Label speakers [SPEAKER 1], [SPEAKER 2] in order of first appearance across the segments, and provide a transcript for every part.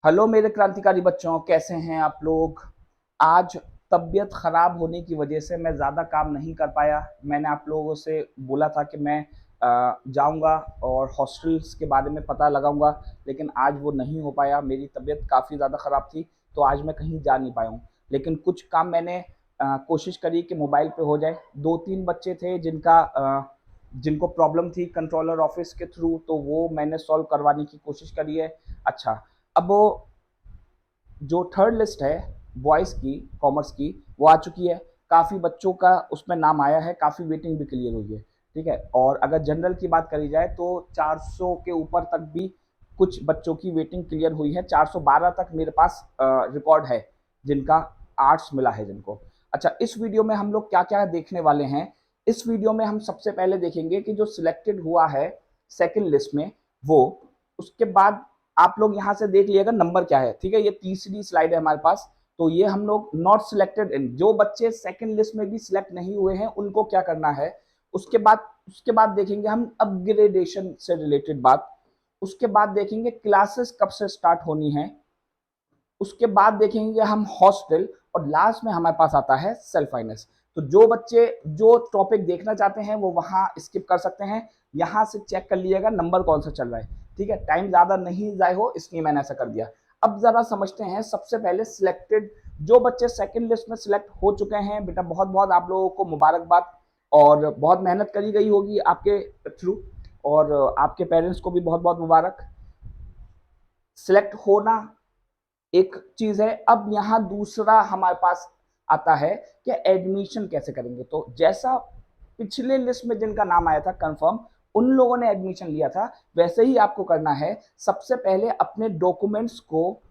[SPEAKER 1] Hello मेरे क्रांतिकारी बच्चों, कैसे हैं आप लोग। आज तबीयत खराब होने की वजह से मैं ज़्यादा काम नहीं कर पाया। मैंने आप लोगों से बोला था कि मैं जाऊंगा और हॉस्टल्स के बारे में पता लगाऊंगा, लेकिन आज वो नहीं हो पाया। मेरी तबीयत काफ़ी ज़्यादा ख़राब थी, तो आज मैं कहीं जा नहीं पाया हूँ। लेकिन कुछ काम मैंने कोशिश करी कि मोबाइल पे हो जाए। 2-3 बच्चे थे जिनको प्रॉब्लम थी कंट्रोलर ऑफिस के थ्रू, तो वो मैंने सॉल्व करवाने की कोशिश करी है। अच्छा, अब वो जो थर्ड लिस्ट है बॉयज़ की, कॉमर्स की, वो आ चुकी है। काफ़ी बच्चों का उसमें नाम आया है, काफ़ी वेटिंग भी क्लियर हुई है। ठीक है, और अगर जनरल की बात करी जाए तो 400 के ऊपर तक भी कुछ बच्चों की वेटिंग क्लियर हुई है। 412 तक मेरे पास रिकॉर्ड है जिनका आर्ट्स मिला है जिनको। अच्छा, इस वीडियो में हम लोग क्या क्या देखने वाले हैं। इस वीडियो में हम सबसे पहले देखेंगे कि जो सिलेक्टेड हुआ है सेकंड लिस्ट में वो, उसके बाद आप लोग यहाँ से देख लिएगा नंबर क्या है। ठीक है, ये तीसरी स्लाइड है हमारे पास। तो ये हम लोग नॉट सिलेक्टेड इन, जो बच्चे सेकंड लिस्ट में भी सिलेक्ट नहीं हुए हैं उनको क्या करना है। उसके बाद देखेंगे हम अपग्रेडेशन से रिलेटेड बात। उसके बाद देखेंगे क्लासेस कब से स्टार्ट होनी है। उसके बाद देखेंगे हम हॉस्टल, और लास्ट में हमारे पास आता है सेल्फ फाइनेंस। तो जो बच्चे जो टॉपिक देखना चाहते हैं वो वहां स्किप कर सकते हैं। यहां से चेक कर लीजिएगा नंबर कौन सा चल रहा है। ठीक है, टाइम ज्यादा नहीं जाए हो इसलिए मैंने ऐसा कर दिया। अब जरा समझते हैं सबसे पहले सिलेक्टेड। जो बच्चे सेकंड लिस्ट में सिलेक्ट हो चुके हैं, बेटा बहुत बहुत आप लोगों को मुबारकबाद। और बहुत मेहनत करी गई होगी आपके थ्रू, और आपके पेरेंट्स को भी बहुत बहुत मुबारक। सिलेक्ट होना एक चीज है। अब यहाँ दूसरा हमारे पास आता है कि एडमिशन कैसे करेंगे। तो जैसा पिछले लिस्ट में जिनका नाम आया था कंफर्म, उन लोगों ने एडमिशन लिया था, वैसे ही आपको करना है। सबसे पहले अपने डॉक्यूमेंट्स को,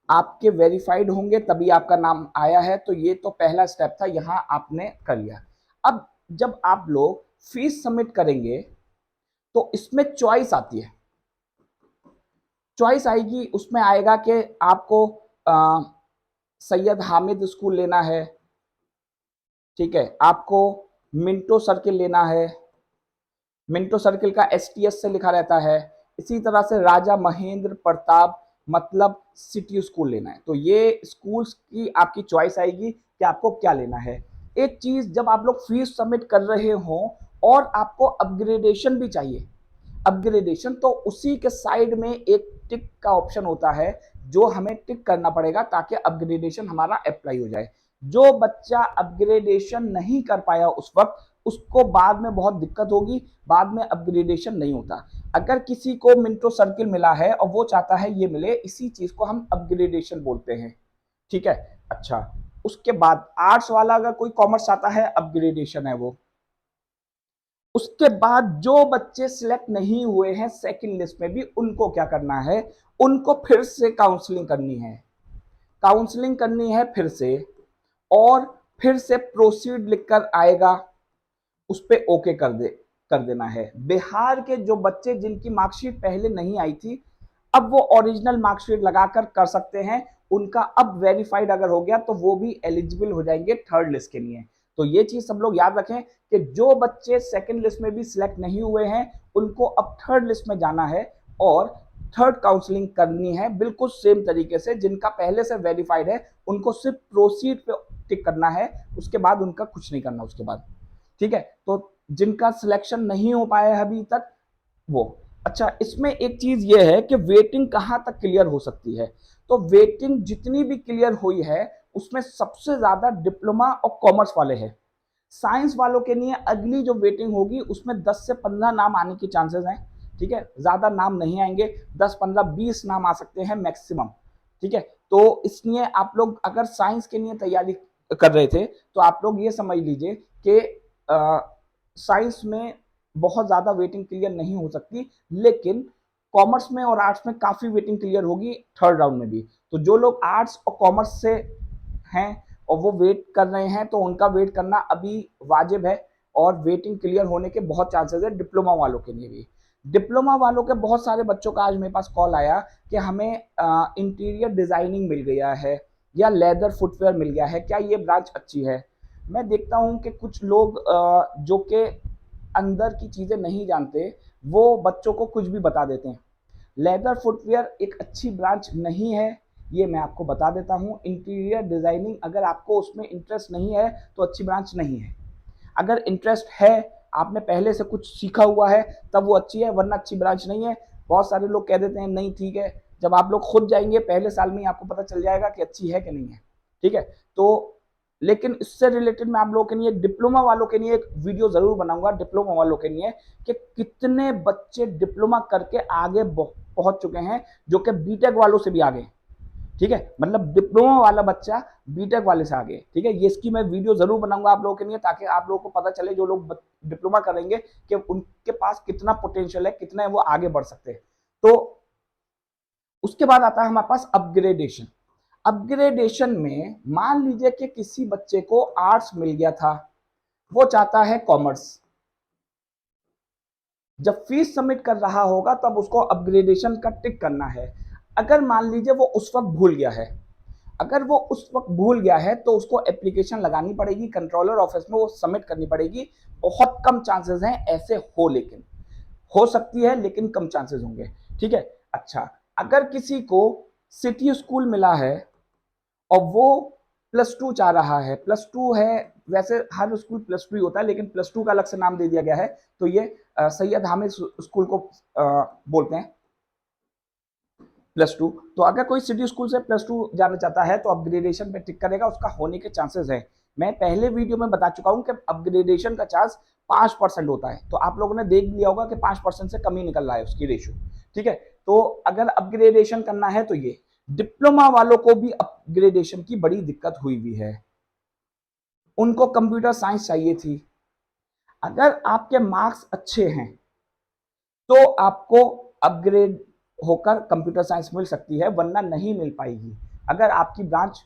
[SPEAKER 1] आपके वेरीफाइड होंगे तभी आपका नाम आया है, तो ये तो पहला स्टेप था, यहां आपने कर लिया। अब जब आप लोग फीस सबमिट करेंगे तो इसमें चॉइस आती है। चॉइस आएगी, उसमें आएगा कि आपको सैयद हामिद स्कूल लेना है। ठीक है, आपको मिंटो सर्किल लेना है। मिंटो सर्किल का एसटीएस से लिखा रहता है। इसी तरह से राजा महेंद्र प्रताप मतलब सिटी स्कूल लेना है। तो ये स्कूल्स की आपकी चॉइस आएगी कि आपको क्या लेना है। एक चीज, जब आप लोग फीस सबमिट कर रहे हो और आपको अपग्रेडेशन भी चाहिए, अपग्रेडेशन, तो उसी के साइड में एक टिक का ऑप्शन होता है जो हमें टिक करना पड़ेगा ताकि अपग्रेडेशन हमारा अप्लाई हो जाए। जो बच्चा अपग्रेडेशन नहीं कर पाया उस वक्त, उसको बाद में बहुत दिक्कत होगी, बाद में अपग्रेडेशन नहीं होता। अगर किसी को मिंटो सर्किल मिला है और वो चाहता है ये मिले, इसी चीज को हम अपग्रेडेशन बोलते हैं। ठीक है, अच्छा, उसके बाद आर्ट्स वाला अगर कोई कॉमर्स चाहता है, अपग्रेडेशन है वो। उसके बाद जो बच्चे सिलेक्ट नहीं हुए हैं सेकंड लिस्ट में भी, उनको क्या करना है, उनको फिर से काउंसलिंग करनी है। काउंसलिंग करनी है फिर से, और फिर से प्रोसीड लिखकर आएगा, उस पर ओके कर देना है। बिहार के जो बच्चे जिनकी मार्कशीट पहले नहीं आई थी, अब वो ओरिजिनल मार्कशीट लगाकर कर सकते हैं। उनका अब वेरीफाइड अगर हो गया तो वो भी एलिजिबल हो जाएंगे थर्ड लिस्ट के लिए। तो ये चीज सब लोग याद रखें कि जो बच्चे सेकंड लिस्ट में भी सिलेक्ट नहीं हुए हैं उनको अब थर्ड लिस्ट में जाना है और थर्ड काउंसलिंग करनी है, बिल्कुल सेम तरीके से। जिनका पहले से वेरीफाइड है उनको सिर्फ प्रोसीड पे टिक करना है, उसके बाद उनका कुछ नहीं करना उसके बाद। ठीक है, तो जिनका सिलेक्शन नहीं हो पाया है अभी तक वो। अच्छा, इसमें एक चीज ये है कि वेटिंग कहां तक क्लियर हो सकती है। तो वेटिंग जितनी भी क्लियर हुई है उसमें सबसे ज्यादा डिप्लोमा और कॉमर्स वाले हैं। साइंस वालों के लिए अगली जो वेटिंग होगी उसमें 10 से 15 नाम आने की चांसेस हैं। ठीक है, ज्यादा नाम नहीं आएंगे, 10 15 20 नाम आ सकते हैं मैक्सिमम। ठीक है, तो इसलिए आप लोग अगर साइंस के लिए तैयारी कर रहे थे तो आप लोग ये समझ लीजिए कि साइंस में बहुत ज्यादा वेटिंग क्लियर नहीं हो सकती, लेकिन कॉमर्स में और आर्ट्स में काफी वेटिंग क्लियर होगी थर्ड राउंड में भी। तो जो लोग आर्ट्स और कॉमर्स से हैं और वो वेट कर रहे हैं तो उनका वेट करना अभी वाजिब है, और वेटिंग क्लियर होने के बहुत चांसेस है डिप्लोमा वालों के लिए भी। डिप्लोमा वालों के बहुत सारे बच्चों का आज मेरे पास कॉल आया कि हमें इंटीरियर डिजाइनिंग मिल गया है या लेदर फुटवेयर मिल गया है, क्या ये ब्रांच अच्छी है। मैं देखता हूं कि कुछ लोग जो कि अंदर की चीजें नहीं जानते, वो बच्चों को कुछ भी बता देते हैं। लेदर फुटवेयर एक अच्छी ब्रांच नहीं है, ये मैं आपको बता देता हूँ। इंटीरियर डिजाइनिंग अगर आपको उसमें इंटरेस्ट नहीं है तो अच्छी ब्रांच नहीं है। अगर इंटरेस्ट है, आपने पहले से कुछ सीखा हुआ है, तब वो अच्छी है, वरना अच्छी ब्रांच नहीं है। बहुत सारे लोग कह देते हैं नहीं ठीक है, जब आप लोग खुद जाएंगे पहले साल में ही आपको पता चल जाएगा कि अच्छी है कि नहीं है। ठीक है, तो लेकिन इससे रिलेटेड मैं आप लोगों के लिए डिप्लोमा वालों के लिए एक वीडियो जरूर बनाऊंगा, डिप्लोमा वालों के लिए, कि कितने बच्चे डिप्लोमा करके आगे पहुंच चुके हैं, जो कि बीटेक वालों से भी आगे। ठीक है, मतलब डिप्लोमा वाला बच्चा बीटेक वाले से आगे। ठीक है, ये इसकी मैं वीडियो जरूर बनाऊंगा आप लोगों के लिए, ताकि आप लोगों को पता चले, जो लोग डिप्लोमा करेंगे, कि उनके पास कितना पोटेंशियल है, कितना है वो आगे बढ़ सकते हैं। तो उसके बाद आता है हमारे पास अपग्रेडेशन। अपग्रेडेशन में मान लीजिए कि किसी बच्चे को आर्ट्स मिल गया था, वो चाहता है कॉमर्स। जब फीस सबमिट कर रहा होगा तब उसको अपग्रेडेशन का टिक करना है। अगर मान लीजिए वो उस वक्त भूल गया है, अगर वो उस वक्त भूल गया है तो उसको एप्लीकेशन लगानी पड़ेगी, कंट्रोलर ऑफिस में वो सबमिट करनी पड़ेगी। बहुत कम चांसेस हैं ऐसे हो, लेकिन हो सकती है, लेकिन कम चांसेस होंगे। ठीक है, अच्छा, अगर किसी को सिटी स्कूल मिला है और वो +2 चाह रहा है, +2 है, वैसे हर स्कूल +2 ही होता है, लेकिन +2 का अलग से नाम दे दिया गया है, तो ये सैयद हामिद स्कूल को बोलते हैं +2। तो अगर कोई सिटी स्कूल से +2 जाना चाहता है तो अपग्रेडेशन पे टिक करेगा, उसका होने के चांसेस है। मैं पहले वीडियो में बता चुका हूं कि अपग्रेडेशन का चांस 5% होता है, तो आप लोगों ने देख लिया होगा कि 5% से कम ही निकल रहा है उसकी रेशियो। ठीक है, तो अगर अपग्रेडेशन करना है तो ये डिप्लोमा वालों को भी अपग्रेडेशन की बड़ी दिक्कत हुई हुई है। उनको कंप्यूटर साइंस चाहिए थी। अगर आपके मार्क्स अच्छे हैं तो आपको अपग्रेड होकर कंप्यूटर साइंस मिल सकती है, वरना नहीं मिल पाएगी। अगर आपकी ब्रांच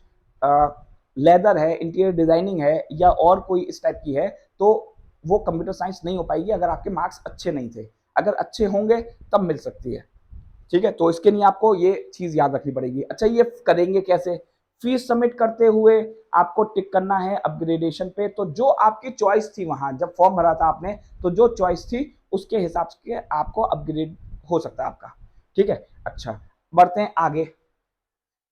[SPEAKER 1] लेदर है, इंटीरियर डिजाइनिंग है, या और कोई इस टाइप की है, तो वो कंप्यूटर साइंस नहीं हो पाएगी अगर आपके मार्क्स अच्छे नहीं थे। अगर अच्छे होंगे तब मिल सकती है। ठीक है, तो इसके लिए आपको ये चीज याद रखनी पड़ेगी। अच्छा, ये करेंगे कैसे? फीस सबमिट करते हुए आपको टिक करना है अपग्रेडेशन पे। तो जो आपकी चॉइस थी, वहां जब फॉर्म भरा था आपने, तो जो चॉइस थी उसके हिसाब से आपको अपग्रेड हो सकता है आपका। ठीक है, अच्छा, बढ़ते हैं आगे।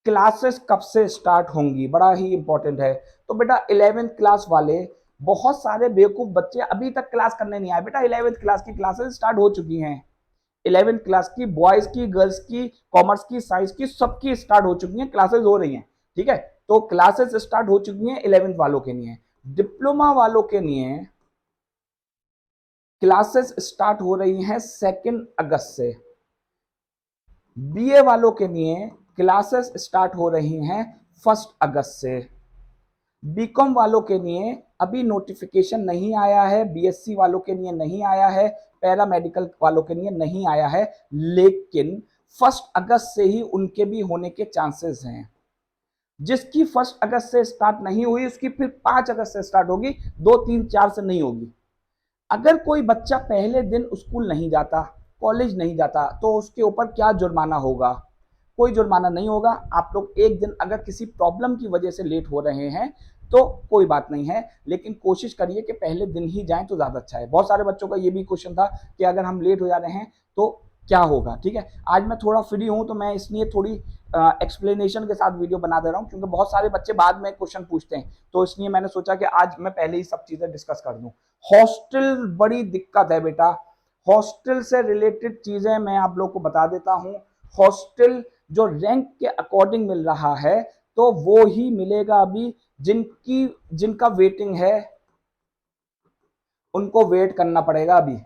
[SPEAKER 1] क्लासेस कब से स्टार्ट होंगी, बड़ा ही इंपॉर्टेंट है। तो बेटा 11th क्लास वाले, बहुत सारे बेवकूफ बच्चे अभी तक क्लास करने नहीं आए। बेटा 11th क्लास की क्लासेस स्टार्ट हो चुकी हैं। 11th क्लास की, बॉयज की, गर्ल्स की, कॉमर्स की, साइंस की, सबकी स्टार्ट हो चुकी हैं, क्लासेस हो रही हैं। ठीक है, तो क्लासेस स्टार्ट हो चुकी हैं 11th वालों के लिए। डिप्लोमा वालों के लिए क्लासेस स्टार्ट हो रही हैं 2 अगस्त से। बीए वालों के लिए क्लासेस स्टार्ट हो रही हैं 1 अगस्त से। बीकॉम वालों के लिए अभी नोटिफिकेशन नहीं आया है, बीएससी वालों के लिए नहीं आया है, पैरा मेडिकल वालों के लिए नहीं आया है, लेकिन 1 अगस्त से ही उनके भी होने के चांसेस हैं। जिसकी 1 अगस्त से स्टार्ट नहीं हुई उसकी फिर 5 अगस्त से स्टार्ट होगी, 2, 3, 4 से नहीं होगी। अगर कोई बच्चा पहले दिन स्कूल नहीं जाता, कॉलेज नहीं जाता, तो उसके ऊपर क्या जुर्माना होगा? कोई जुर्माना नहीं होगा। आप लोग एक दिन अगर किसी प्रॉब्लम की वजह से लेट हो रहे हैं तो कोई बात नहीं है, लेकिन कोशिश करिए कि पहले दिन ही जाएं तो ज्यादा अच्छा है। बहुत सारे बच्चों का ये भी क्वेश्चन था कि अगर हम लेट हो जा रहे हैं तो क्या होगा। ठीक है, आज मैं थोड़ा फ्री हूं तो मैं इसलिए थोड़ी एक्सप्लेनेशन के साथ वीडियो बना दे रहा हूं, क्योंकि बहुत सारे बच्चे बाद में क्वेश्चन पूछते हैं, तो इसलिए मैंने सोचा कि आज मैं पहले ही सब चीजें डिस्कस कर दूं। हॉस्टल बड़ी दिक्कत है बेटा। हॉस्टल से रिलेटेड चीजें मैं आप लोग को बता देता हूं। हॉस्टल जो रैंक के अकॉर्डिंग मिल रहा है, तो वो ही मिलेगा अभी। जिनका वेटिंग है उनको वेट करना पड़ेगा अभी।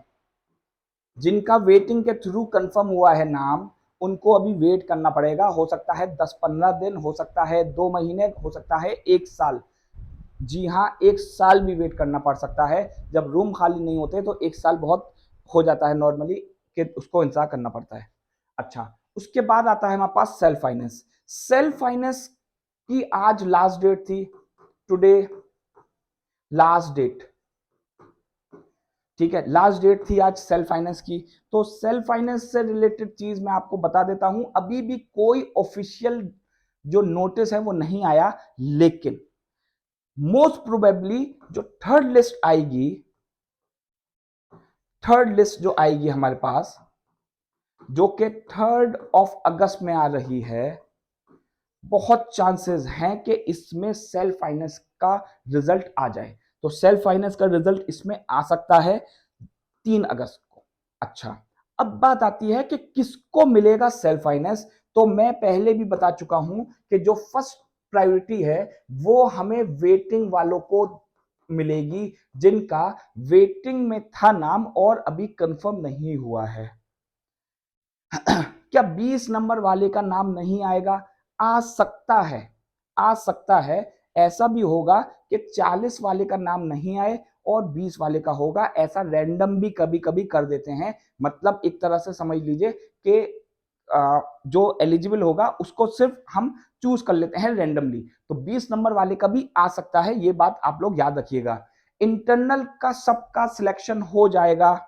[SPEAKER 1] जिनका वेटिंग के थ्रू कंफर्म हुआ है नाम, उनको अभी वेट करना पड़ेगा। हो सकता है 10-15 दिन, हो सकता है 2 महीने, हो सकता है 1 साल। जी हाँ, 1 साल भी वेट करना पड़ सकता है। जब रूम खाली नहीं होते तो 1 साल बहुत हो जाता है नॉर्मली, कि उसको इंतजार करना पड़ता है। अच्छा, उसके बाद आता है हमारे पास सेल्फ फाइनेंस। सेल्फ फाइनेंस की आज लास्ट डेट थी, टुडे लास्ट डेट। ठीक है, लास्ट डेट थी आज सेल्फ फाइनेंस की। तो सेल्फ फाइनेंस से रिलेटेड चीज मैं आपको बता देता हूं, अभी भी कोई ऑफिशियल जो नोटिस है वो नहीं आया, लेकिन मोस्ट प्रोबेबली जो थर्ड लिस्ट आएगी, थर्ड लिस्ट जो आएगी हमारे पास, जो कि 3 अगस्त में आ रही है, बहुत चांसेस हैं कि इसमें सेल्फ फाइनेंस का रिजल्ट आ जाए। तो सेल्फ फाइनेंस का रिजल्ट इसमें आ सकता है 3 अगस्त को। अच्छा, अब बात आती है कि किसको मिलेगा सेल्फ फाइनेंस। तो मैं पहले भी बता चुका हूं कि जो फर्स्ट प्रायोरिटी है वो हमें वेटिंग वालों को मिलेगी, जिनका वेटिंग में था नाम और अभी कंफर्म नहीं हुआ है। क्या 20 नंबर वाले का नाम नहीं आएगा? आ सकता है, आ सकता है। ऐसा भी होगा कि 40 वाले का नाम नहीं आए और 20 वाले का होगा। ऐसा रैंडम भी कभी कभी कर देते हैं। मतलब एक तरह से समझ लीजिए कि जो एलिजिबल होगा उसको सिर्फ हम चूज कर लेते हैं रैंडमली। तो 20 नंबर वाले का भी आ सकता है, ये बात आप लोग याद रखिएगा। इंटरनल का सबका सिलेक्शन हो जाएगा,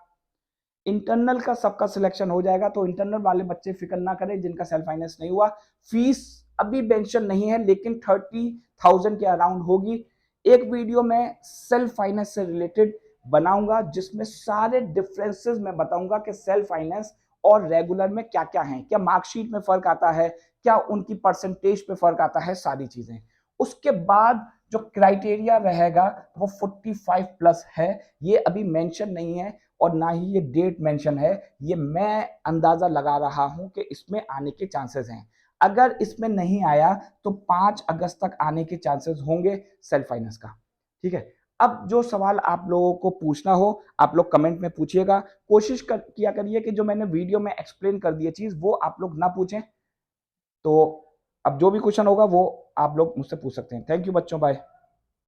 [SPEAKER 1] इंटरनल का सबका सिलेक्शन हो जाएगा। तो इंटरनल वाले बच्चे फिक्र ना करें जिनका सेल्फ फाइनेंस नहीं हुआ। फीस अभी मेंशन नहीं है लेकिन 30,000 के अराउंड होगी। एक वीडियो में सेल्फ फाइनेंस से रिलेटेड बनाऊंगा जिसमें सारे डिफरेंसेस मैं बताऊंगा कि सेल्फ फाइनेंस और रेगुलर में क्या क्या है, क्या मार्कशीट में फर्क आता है, क्या उनकी परसेंटेज पे फर्क आता है, सारी चीजें। उसके बाद जो क्राइटेरिया रहेगा वो 45 प्लस है, ये अभी मेंशन नहीं है और ना ही ये डेट मेंशन है। ये मैं अंदाजा लगा रहा हूं कि इसमें आने के चांसेस हैं। अगर इसमें नहीं आया तो 5 अगस्त तक आने के चांसेस होंगे सेल्फ फाइनेंस का। ठीक है, अब जो सवाल आप लोगों को पूछना हो आप लोग कमेंट में पूछिएगा। किया करिए कि जो मैंने वीडियो में एक्सप्लेन कर दिया चीज वो आप लोग ना पूछें। तो अब जो भी क्वेश्चन होगा वो आप लोग मुझसे पूछ सकते हैं। थैंक यू बच्चों, बाय।